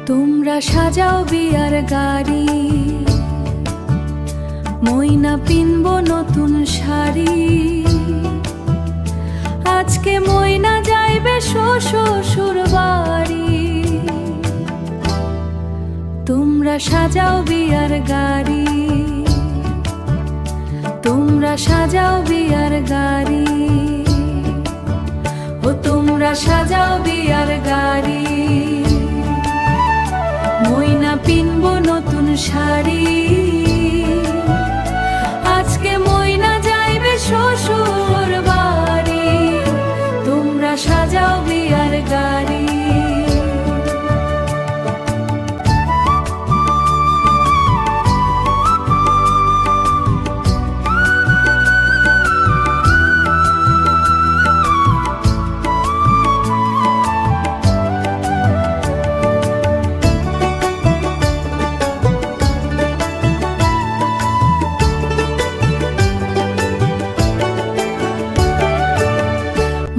তোমরা সাজাও বিয়ার গাড়ি, ময়না পিনবো নতুন শাড়ি। আজকে ময়না যাইবে শ্বশুর বাড়ি। তোমরা সাজাও বিয়ার গাড়ি, তোমরা সাজাও বিয়ার গাড়ি। ও তোমরা সাজাও বিয়ার গাড়ি, ময়না পিনবো নতুন শাড়ি। আজকে ময়না যাইবে শ্বশুর বাড়ি। তোমরা সাজাও বিয়ার গাড়ি।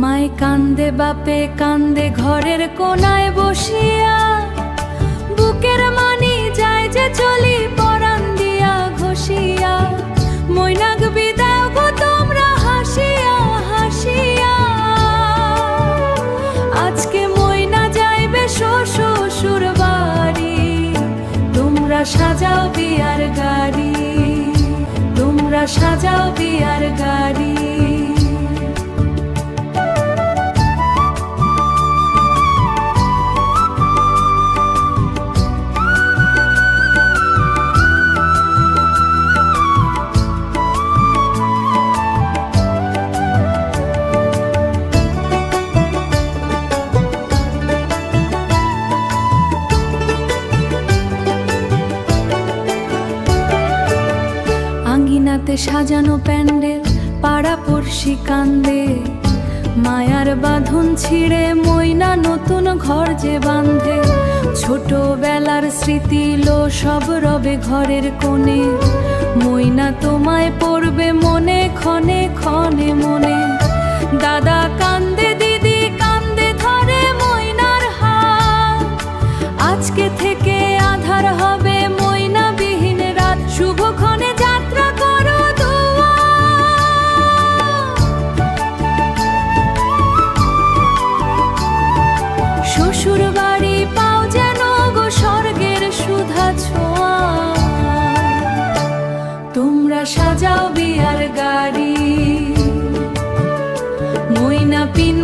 মায় কান্দে বাপে কান্দে ঘরের কোনায় বসিয়া। বুকের মানি যায় যে চলি পরাণ দিয়া ঘষিয়া। ময়নাক বিদায় গো তোমরা হাসিয়া হাসিয়া। আজকে ময়না যাইবে শ্বশুর বাড়ি। তোমরা সাজাও বিয়ার গাড়ি, তোমরা সাজাও বিয়ার গাড়ি। আঙ্গিনাতে সাজানো প্যান্ডেল, পাড়া পড়শি কান্দে। মায়ার বাঁধন ছিঁড়ে ময়না নতুন ঘর যে বাঁধে। ছোটবেলার স্মৃতি লো সব রবে ঘরের কোণে। ময়না তোমায় পড়বে মনে ক্ষণে ক্ষণে মনে। দাদা কান্দে দিদি কান্দে ধরে ময়নার হাত। আজকে থেকে আধার হবে ময়না বিহীন রাত। শুভক্ষণে যাত্রা করো শ্বশুর বাড়ি পাও যেন গো স্বর্গের সুধা ছোঁয়া। তোমরা সাজাও বিয়ার গাড়ি, ময়না পিন